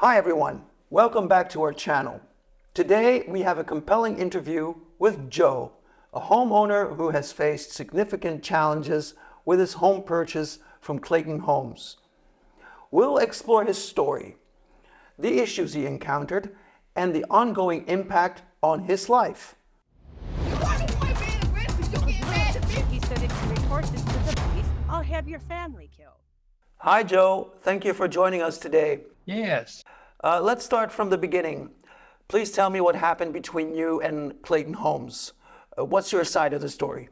Hi everyone, welcome back to our channel. Today we have a compelling interview with Joe, a homeowner who has faced significant challenges with his home purchase from Clayton Homes. We'll explore his story, the issues he encountered, and the ongoing impact on his life. He said if you report this to the police, I'll have your family killed. Hi Joe, thank you for joining us today. Yes. Let's start from the beginning. Please tell me what happened between you and Clayton Homes. What's your side of the story?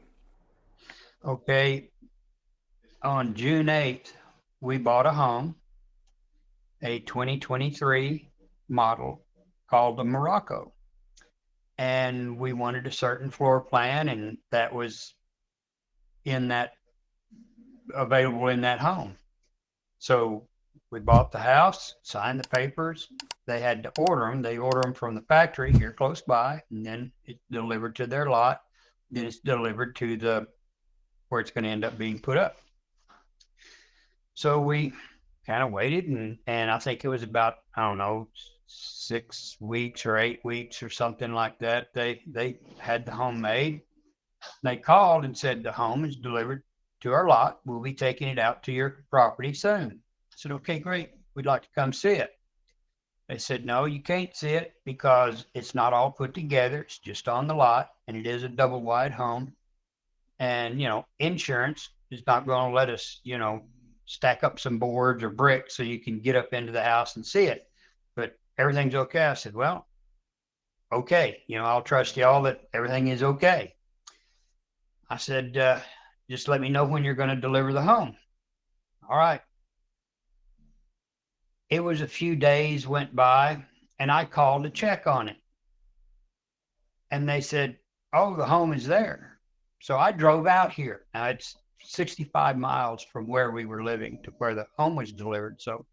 Okay. On June 8th, we bought a home, a 2023 model called the Morocco. And we wanted a certain floor plan, and that was available in that home. So we bought the house, signed the papers. They had to order them. They order them from the factory here close by, and then it's delivered to their lot. Then it's delivered to where it's going to end up being put up. So we kind of waited, and I think it was about, I don't know, 6 weeks or 8 weeks or something like that. They had the home made. They called and said the home is delivered to our lot. We'll be taking it out to your property soon. I said, okay, great. We'd like to come see it. They said, no, you can't see it because it's not all put together. It's just on the lot, and it is a double wide home. And, insurance is not going to let us, stack up some boards or bricks so you can get up into the house and see it. But everything's okay. I said, well, okay. I'll trust y'all that everything is okay. I said, just let me know when you're going to deliver the home. All right. It was a few days went by, and I called to check on it. And they said, oh, the home is there. So I drove out here. Now it's 65 miles from where we were living to where the home was delivered. So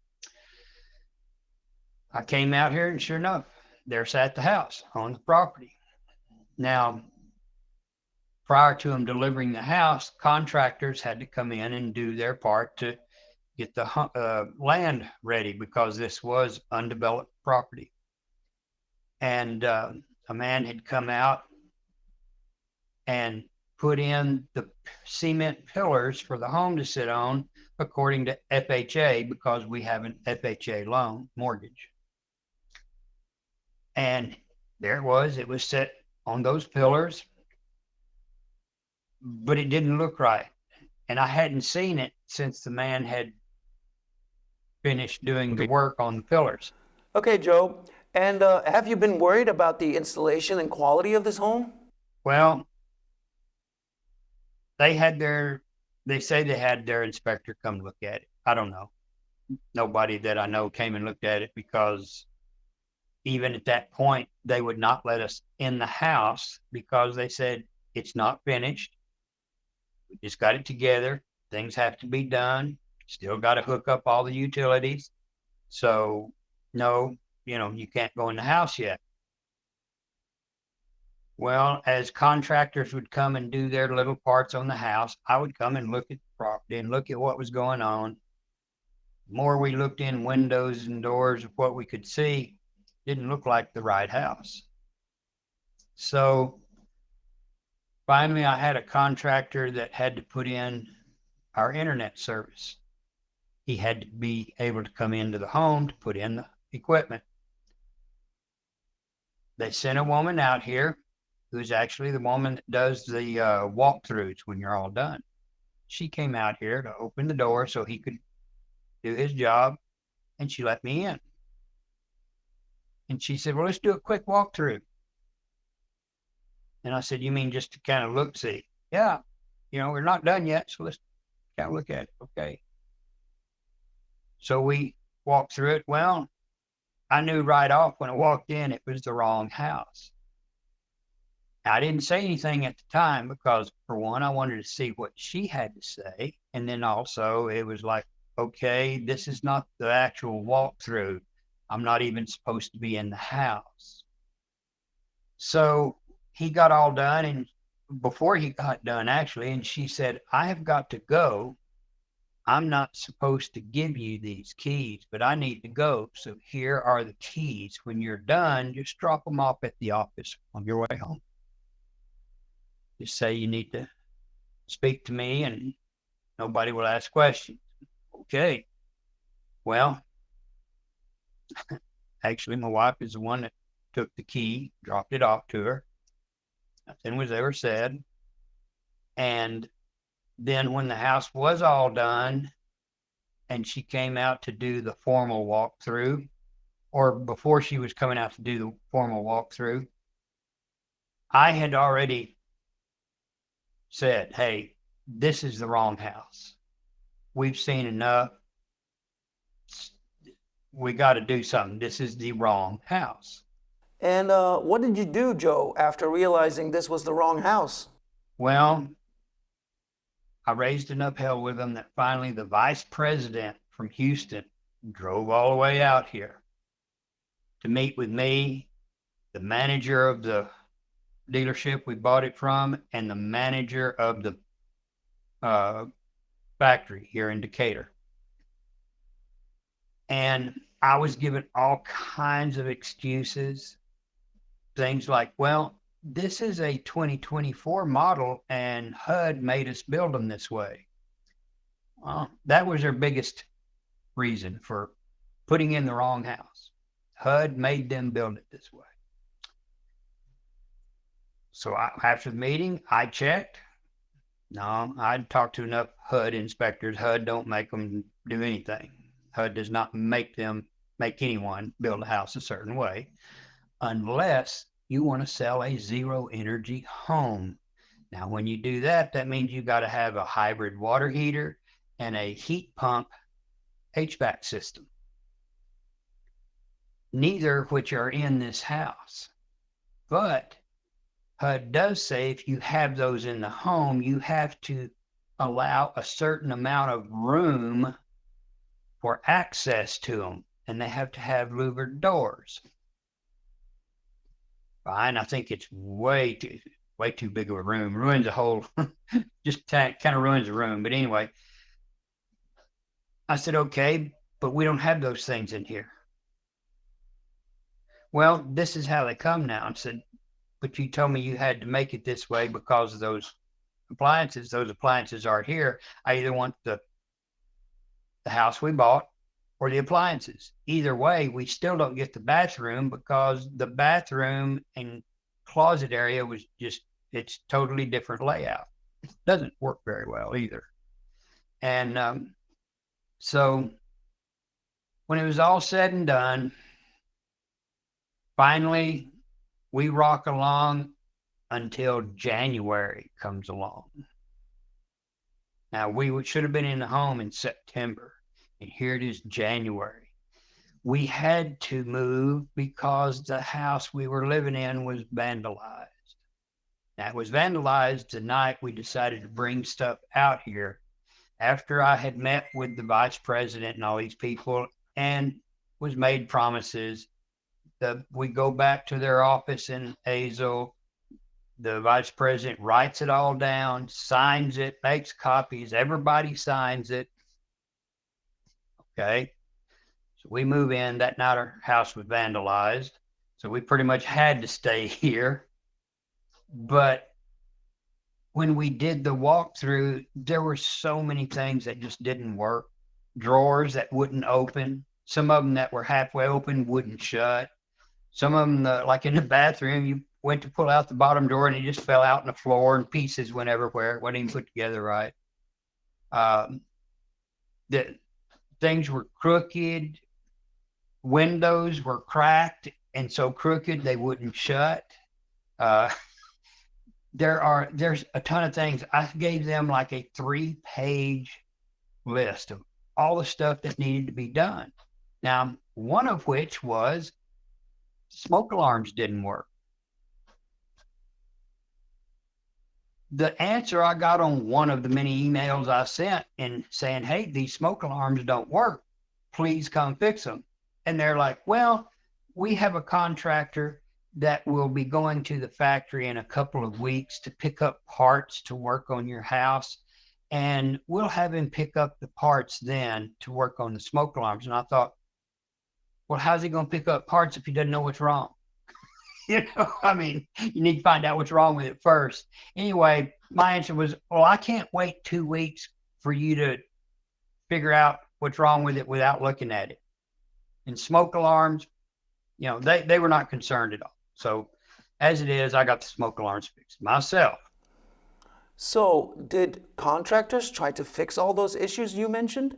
I came out here, and sure enough, there sat the house on the property. Now, prior to them delivering the house, contractors had to come in and do their part to get the land ready because this was undeveloped property. And a man had come out and put in the cement pillars for the home to sit on according to FHA because we have an FHA loan mortgage. And there it was set on those pillars, but it didn't look right. And I hadn't seen it since the man had finished doing the work on the pillars. Okay, Joe. And have you been worried about the installation and quality of this home? Well, they say they had their inspector come look at it. I don't know. Nobody that I know came and looked at it because even at that point, they would not let us in the house because they said it's not finished. We just got it together. Things have to be done. Still got to hook up all the utilities. So no, you can't go in the house yet. Well, as contractors would come and do their little parts on the house, I would come and look at the property and look at what was going on. The more we looked in windows and doors of what we could see, didn't look like the right house. So finally, I had a contractor that had to put in our internet service. He had to be able to come into the home to put in the equipment. They sent a woman out here who's actually the woman that does the walkthroughs when you're all done. She came out here to open the door so he could do his job, and she let me in. And she said, well, let's do a quick walkthrough. And I said, you mean just to kind of look, see? Yeah, we're not done yet, so let's kind of look at it. Okay. So we walked through it. Well, I knew right off when I walked in, it was the wrong house. I didn't say anything at the time because, for one, I wanted to see what she had to say. And then also it was like, okay, this is not the actual walkthrough. I'm not even supposed to be in the house. So he got all done, and before he got done, actually, and she said, I have got to go I'm not supposed to give you these keys, but I need to go. So here are the keys. When you're done, just drop them off at the office on your way home. Just say you need to speak to me and nobody will ask questions. Okay. Well, actually, my wife is the one that took the key, dropped it off to her. Nothing was ever said. And then when the house was all done and she came out to do the formal walkthrough, or before she was coming out to do the formal walkthrough, I had already said, hey, this is the wrong house. We've seen enough. We got to do something. This is the wrong house. And what did you do, Joe, after realizing this was the wrong house? Well, I raised enough hell with them that finally the vice president from Houston drove all the way out here to meet with me, the manager of the dealership we bought it from, and the manager of the factory here in Decatur. And I was given all kinds of excuses, things like, well, this is a 2024 model and HUD made us build them this way. Well, that was their biggest reason for putting in the wrong house. HUD made them build it this way. So after the meeting, I checked. No, I'd talked to enough HUD inspectors. HUD don't make them do anything. HUD does not make anyone build a house a certain way unless you want to sell a zero energy home. Now, when you do that, that means you got to have a hybrid water heater and a heat pump HVAC system, neither of which are in this house. But HUD does say if you have those in the home, you have to allow a certain amount of room for access to them, and they have to have louvered doors. Fine, I think it's way too big of a room. Ruins the whole, just kind of ruins the room. But anyway, I said, okay, but we don't have those things in here. Well, this is how they come now. I said, but you told me you had to make it this way because of those appliances. Those appliances aren't here. I either want the house we bought or the appliances. Either way, we still don't get the bathroom because the bathroom and closet area was just, it's totally different layout. It doesn't work very well either. And so when it was all said and done, finally we rock along until January comes along. Now we should have been in the home in September. And here it is, January. We had to move because the house we were living in was vandalized. Now, it was vandalized the night we decided to bring stuff out here after I had met with the vice president and all these people and was made promises that we go back to their office in Azle. The vice president writes it all down, signs it, makes copies. Everybody signs it. Okay, so we move in. That night our house was vandalized, so we pretty much had to stay here. But when we did the walkthrough, there were so many things that just didn't work. Drawers that wouldn't open. Some of them that were halfway open wouldn't shut. Some of them, like in the bathroom, you went to pull out the bottom drawer and it just fell out on the floor and pieces went everywhere. It wasn't even put together right. The things were crooked, windows were cracked and so crooked they wouldn't shut. There's a ton of things. I gave them like a 3-page list of all the stuff that needed to be done. Now, one of which was smoke alarms didn't work. The answer I got on one of the many emails I sent and saying, hey, these smoke alarms don't work. Please come fix them. And they're like, well, we have a contractor that will be going to the factory in a couple of weeks to pick up parts to work on your house. and we'll have him pick up the parts then to work on the smoke alarms. And I thought, well, how's he going to pick up parts if he doesn't know what's wrong? I mean, you need to find out what's wrong with it first. Anyway, my answer was, well, I can't wait 2 weeks for you to figure out what's wrong with it without looking at it. And smoke alarms, they were not concerned at all. So as it is, I got the smoke alarms fixed myself. So, did contractors try to fix all those issues you mentioned?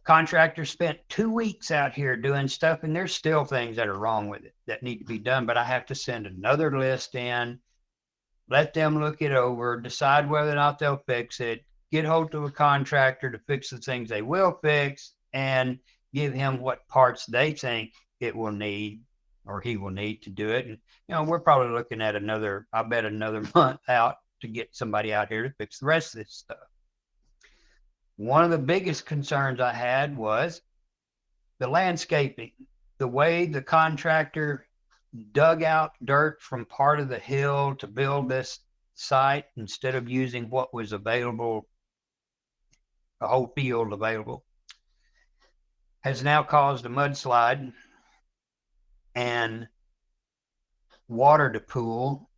Contractors spent 2 weeks out here doing stuff, and there's still things that are wrong with it that need to be done. But I have to send another list in, let them look it over, decide whether or not they'll fix it, get hold of a contractor to fix the things they will fix, and give him what parts they think it will need or he will need to do it. And, we're probably looking at another month out to get somebody out here to fix the rest of this stuff. One of the biggest concerns I had was the landscaping, the way the contractor dug out dirt from part of the hill to build this site instead of using what was available, a whole field available, has now caused a mudslide and water to pool.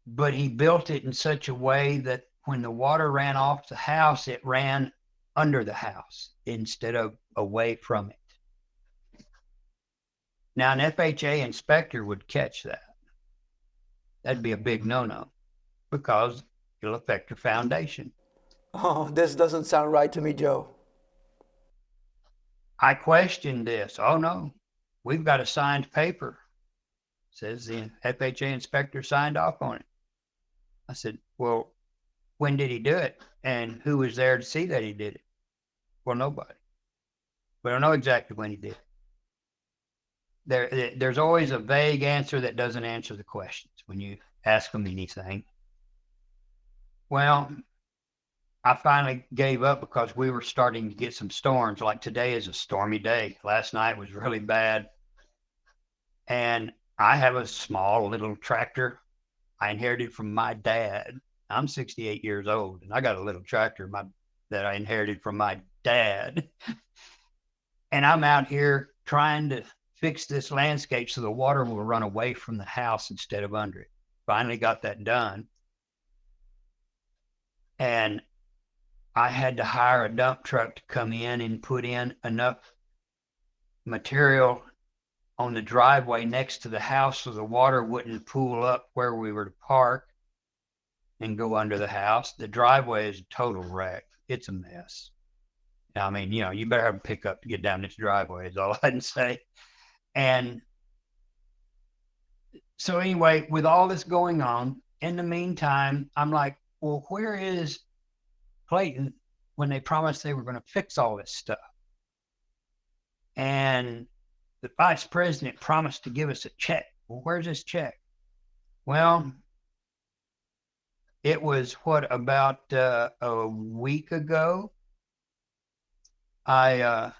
But he built it in such a way that when the water ran off the house, it ran under the house instead of away from it. Now, an FHA inspector would catch that. That'd be a big no-no because it'll affect your foundation. Oh, this doesn't sound right to me, Joe. I questioned this. Oh, no, we've got a signed paper. Says the FHA inspector signed off on it. I said, well, when did he do it? And who was there to see that he did it? Well, nobody. We don't know exactly when he did it. There's always a vague answer that doesn't answer the questions when you ask them anything. Well, I finally gave up because we were starting to get some storms. Like today is a stormy day. Last night was really bad. And I have a small little tractor I inherited from my dad. I'm 68 years old, and I got a little tractor that I inherited from my dad. And I'm out here trying to fix this landscape so the water will run away from the house instead of under it. Finally got that done. And I had to hire a dump truck to come in and put in enough material on the driveway next to the house so the water wouldn't pool up where we were to park and go under the house. The driveway is a total wreck. It's a mess. I mean, you better have a pickup to get down this driveway is all I can say. And so anyway, with all this going on, in the meantime, I'm like, well, where is Clayton when they promised they were going to fix all this stuff? And the vice president promised to give us a check. Well, where's this check? Well, it was about a week ago. I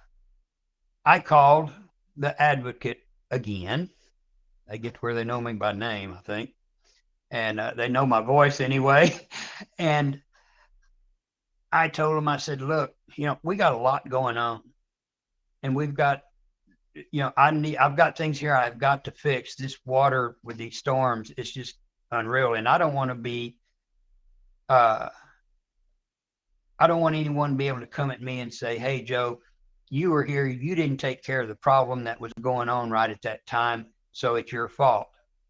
called the advocate again. They get to where they know me by name, I think, and they know my voice anyway. And I told them, I said, look, we got a lot going on, and we've got, I've got things here I've got to fix. This water with these storms, it's just unreal, and I don't want to be. I don't want anyone to be able to come at me and say, hey, Joe, you were here. You didn't take care of the problem that was going on right at that time, so it's your fault.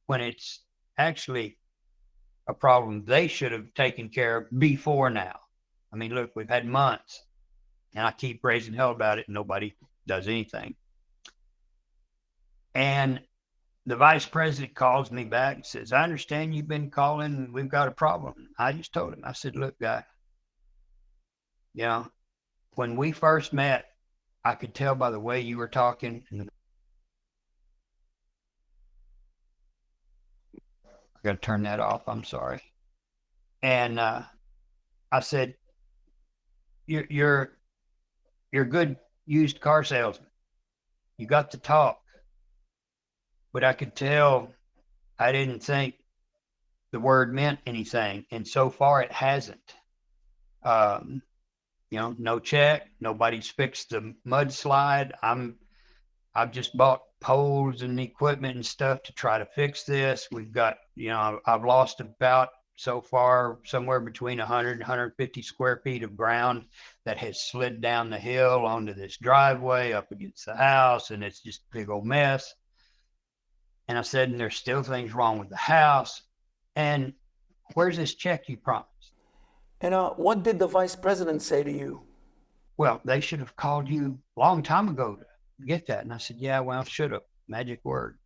When it's actually a problem they should have taken care of before now. I mean, look, we've had months, and I keep raising hell about it, and nobody does anything. And the vice president calls me back and says, I understand you've been calling, and we've got a problem. I just told him, I said, look, guy, when we first met, I could tell by the way you were talking. I got to turn that off. I'm sorry. And I said, you're a good used car salesman. You got to talk. But I could tell I didn't think the word meant anything. And so far it hasn't. no check. Nobody's fixed the mudslide. I've just bought poles and equipment and stuff to try to fix this. We've got, I've lost about so far somewhere between 100 and 150 square feet of ground that has slid down the hill onto this driveway up against the house, and it's just a big old mess. And I said, and there's still things wrong with the house. And where's this check you promised? And what did the vice president say to you? Well, they should have called you a long time ago to get that. And I said, yeah, well, should have. Magic word.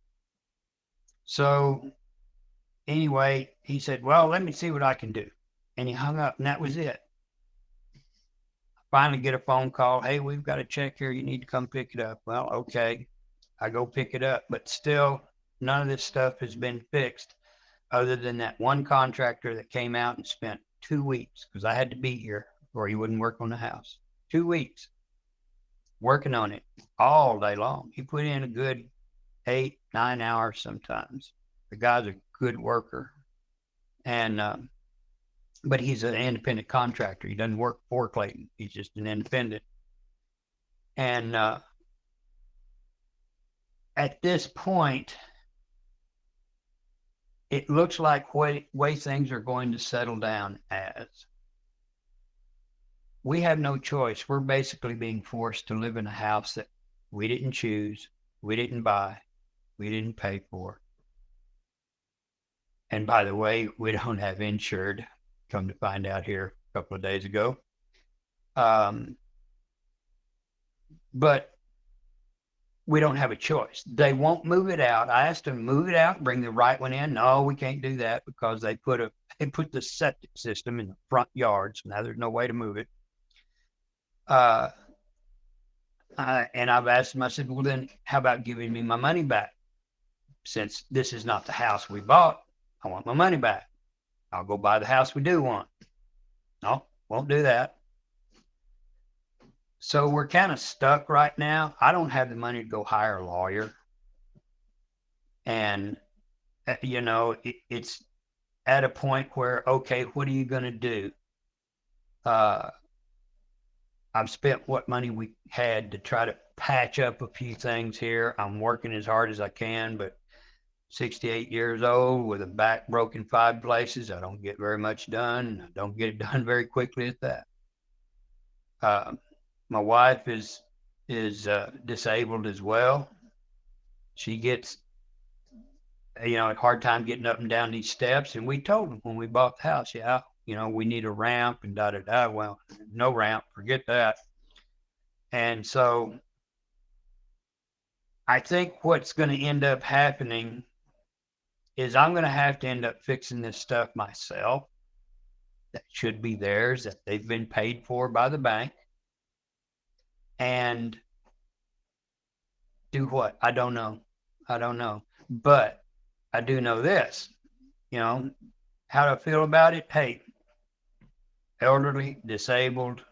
So anyway, he said, well, let me see what I can do. And he hung up, and that was it. I finally get a phone call. Hey, we've got a check here. You need to come pick it up. Well, okay. I go pick it up, but still none of this stuff has been fixed other than that one contractor that came out and spent 2 weeks, because I had to be here or he wouldn't work on the house. 2 weeks working on it all day long. He put in a good 8-9 hours sometimes. The guy's a good worker. And but he's an independent contractor. He doesn't work for Clayton. He's just an independent. And at this point, it looks like way things are going to settle down as we have no choice. We're basically being forced to live in a house that we didn't choose, we didn't buy, we didn't pay for. And by the way, we don't have insured, come to find out here a couple of days ago. But we don't have a choice. They won't move it out. I asked them to move it out, bring the right one in. No, we can't do that because they put the septic system in the front yard. So now there's no way to move it. And I've asked them, I said, well, then how about giving me my money back? Since this is not the house we bought, I want my money back. I'll go buy the house we do want. No, won't do that. So we're kind of stuck right now. I don't have the money to go hire a lawyer. And, it's at a point where, okay, what are you going to do? I've spent what money we had to try to patch up a few things here. I'm working as hard as I can, but 68 years old with a back broken 5 places, I don't get very much done. I don't get it done very quickly at that. My wife is disabled as well. She gets, a hard time getting up and down these steps. And we told them when we bought the house, we need a ramp and da-da-da. Well, no ramp, forget that. And so I think what's going to end up happening is I'm going to have to end up fixing this stuff myself. That should be theirs, that they've been paid for by the bank. And do what? I don't know. But I do know this, how do I feel about it? Hey, elderly, disabled,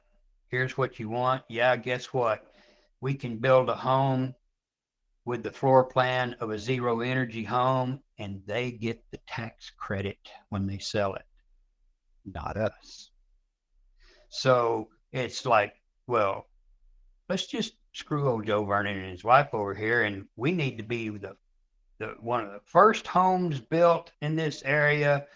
here's what you want. Yeah, guess what? We can build a home with the floor plan of a zero energy home, and they get the tax credit when they sell it, not us. So it's like, well, let's just screw old Joe Vernon and his wife over here, and we need to be the one of the first homes built in this area,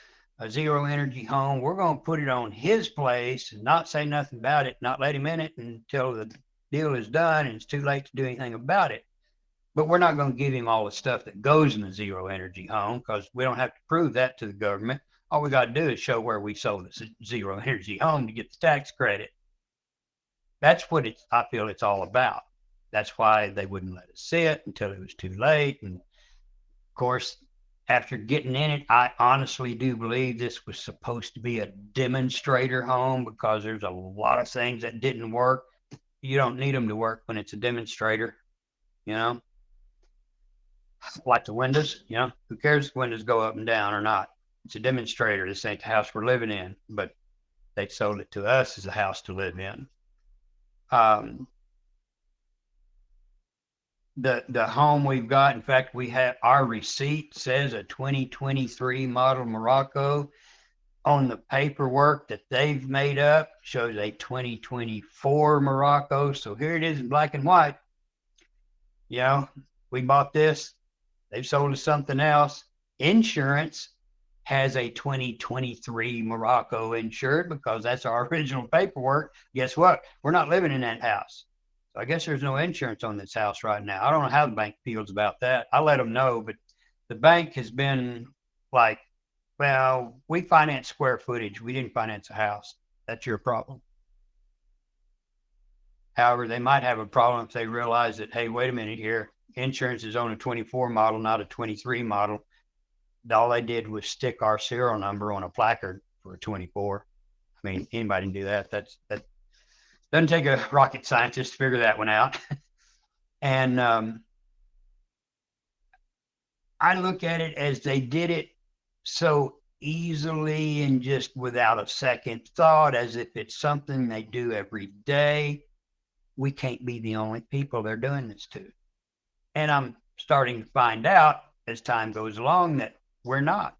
a zero energy home. We're going to put it on his place and not say nothing about it, not let him in it until the deal is done and it's too late to do anything about it. But we're not going to give him all the stuff that goes in the zero energy home because we don't have to prove that to the government. All we got to do is show where we sold the zero energy home to get the tax credit. That's what I feel it's all about. That's why they wouldn't let us see it until it was too late. And of course, after getting in it, I honestly do believe this was supposed to be a demonstrator home because there's a lot of things that didn't work. You don't need them to work when it's a demonstrator, like the windows, who cares if windows go up and down or not? It's a demonstrator. This ain't the house we're living in, but they sold it to us as a house to live in. The home we've got, in fact, we have our receipt says a 2023 model Morocco. on the paperwork that they've made up shows a 2024 Morocco. So here it is in black and white. You know, we bought this. They've sold us something else. Insurance has a 2023 Morocco insured because that's our original paperwork. Guess what? We're not living in that house. So I guess there's no insurance on this house right now. I don't know how the bank feels about that. I let them know, but the bank has been like, well, we finance square footage. We didn't finance a house. That's your problem. However, they might have a problem if they realize that, hey, wait a minute here. Insurance is on a 24 model, not a 23 model. All they did was stick our serial number on a placard for a 24. I mean, anybody can do that. That doesn't take a rocket scientist to figure that one out. And I look at it as they did it so easily and just without a second thought, as if it's something they do every day. We can't be the only people they're doing this to. And I'm starting to find out as time goes along that we're not.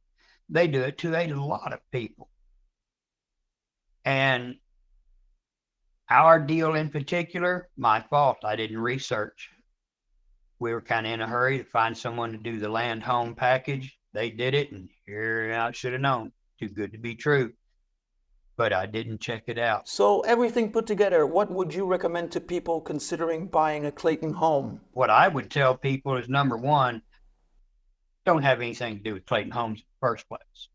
They do it to a lot of people. And our deal in particular, my fault. I didn't research. We were kind of in a hurry to find someone to do the land home package. They did it, and here I should have known. Too good to be true. But I didn't check it out. So everything put together, what would you recommend to people considering buying a Clayton home? What I would tell people is, number one, don't have anything to do with Clayton Homes in the first place.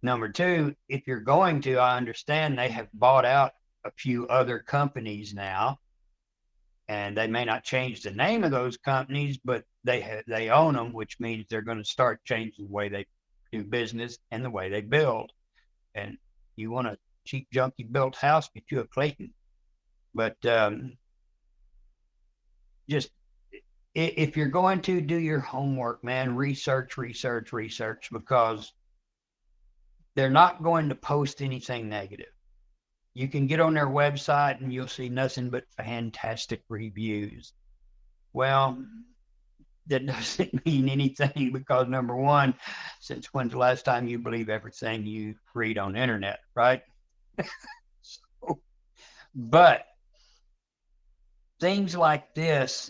Number two, if you're going to, I understand they have bought out a few other companies now, and they may not change the name of those companies, but they own them, which means they're going to start changing the way they do business and the way they build. And you want a cheap, junky built house, get you a Clayton. But just if you're going to do your homework, man, research, because they're not going to post anything negative. You can get on their website and you'll see nothing but fantastic reviews. Well, that doesn't mean anything because, number one, since when's the last time you believe everything you read on the internet, right? But things like this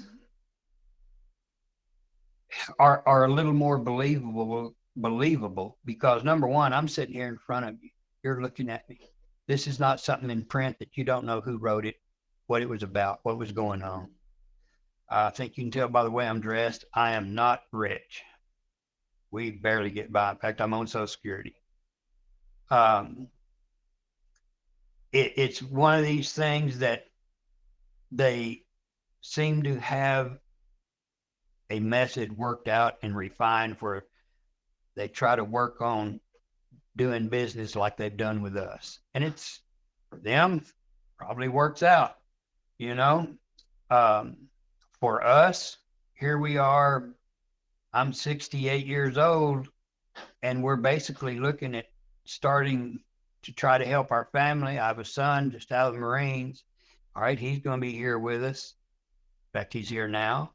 are a little more believable because, number one, I'm sitting here in front of you. You're looking at me. This is not something in print that you don't know who wrote it, what it was about, what was going on. I think you can tell by the way I'm dressed, I am not rich. We barely get by. In fact, I'm on Social Security. It's one of these things that they seem to have a method worked out and refined where they try to work on doing business like they've done with us. And it's, for them, probably works out, you know. For us, here we are, I'm 68 years old, and we're basically looking at starting to try to help our family. I have a son just out of the Marines. All right, he's going to be here with us. In fact, he's here now.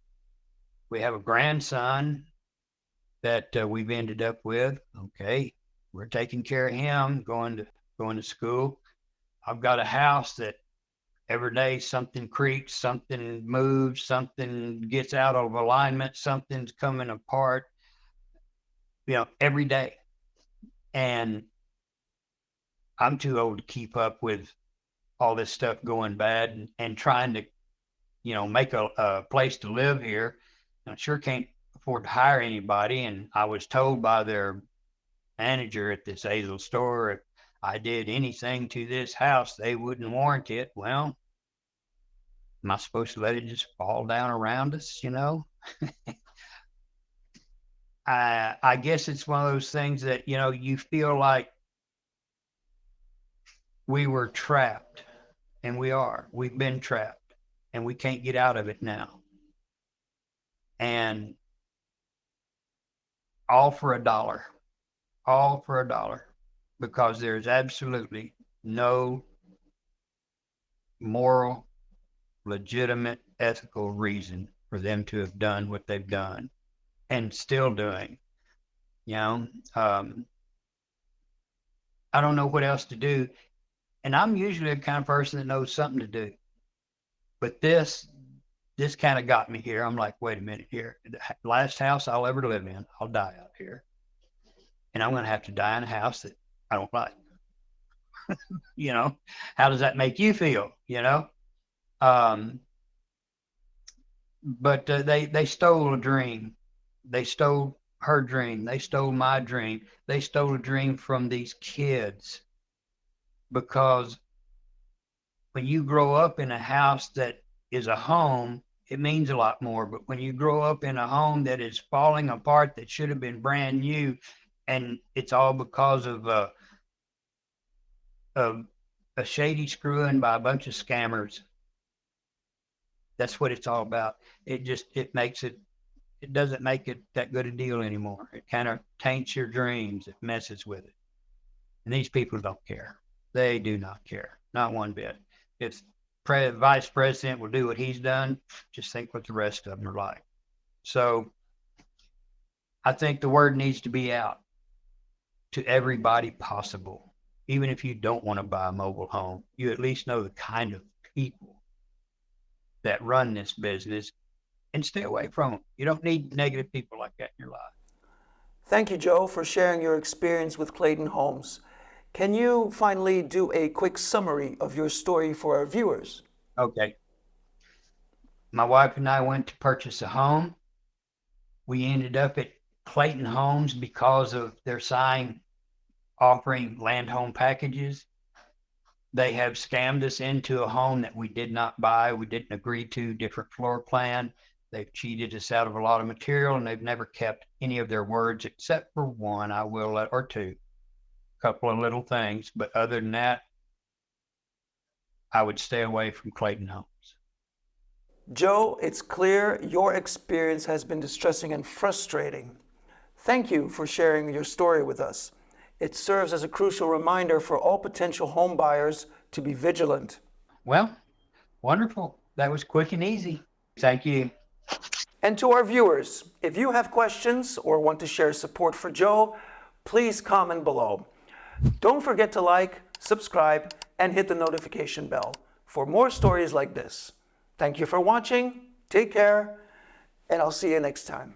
We have a grandson that we've ended up with. Okay, we're taking care of him, going to school. I've got a house that every day something creaks, something moves, something gets out of alignment, something's coming apart, every day. And I'm too old to keep up with all this stuff going bad and trying to, make a place to live here. I sure can't afford to hire anybody. And I was told by their manager at this Hazel store, if I did anything to this house, they wouldn't warrant it. Well, am I supposed to let it just fall down around us, I guess it's one of those things that, you feel like we were trapped, and we've been trapped, and we can't get out of it now. And all for $1, because there's absolutely no moral, legitimate, ethical reason for them to have done what they've done and still doing. I don't know what else to do. And I'm usually the kind of person that knows something to do. But this kind of got me here. I'm like, wait a minute here. The last house I'll ever live in, I'll die out here. And I'm going to have to die in a house that I don't like. You know, how does that make you feel? You know, um, but they stole a dream. They stole her dream. They stole my dream. They stole a dream from these kids because when you grow up in a house that is a home, it means a lot more. But when you grow up in a home that is falling apart, that should have been brand new, and it's all because of a shady screwing by a bunch of scammers. That's what it's all about. It makes it doesn't make it that good a deal anymore. It kind of taints your dreams. It messes with it. And these people don't care. They do not care, not one bit. If vice president will do what he's done, just think what the rest of them are like. So I think the word needs to be out to everybody possible. Even if you don't want to buy a mobile home, you at least know the kind of people that run this business and stay away from them. You don't need negative people like that in your life. Thank you, Joe, for sharing your experience with Clayton Homes. Can you finally do a quick summary of your story for our viewers? Okay. My wife and I went to purchase a home. We ended up at Clayton Homes because of their sign offering land home packages. They have scammed us into a home that we did not buy. We didn't agree to, different floor plan. They've cheated us out of a lot of material, and they've never kept any of their words except for one, I will let, or two, a couple of little things. But other than that, I would stay away from Clayton Homes. Joe, it's clear your experience has been distressing and frustrating. Thank you for sharing your story with us. It serves as a crucial reminder for all potential home buyers to be vigilant. Well, wonderful. That was quick and easy. Thank you. And to our viewers, if you have questions or want to share support for Joe, please comment below. Don't forget to like, subscribe, and hit the notification bell for more stories like this. Thank you for watching, take care, and I'll see you next time.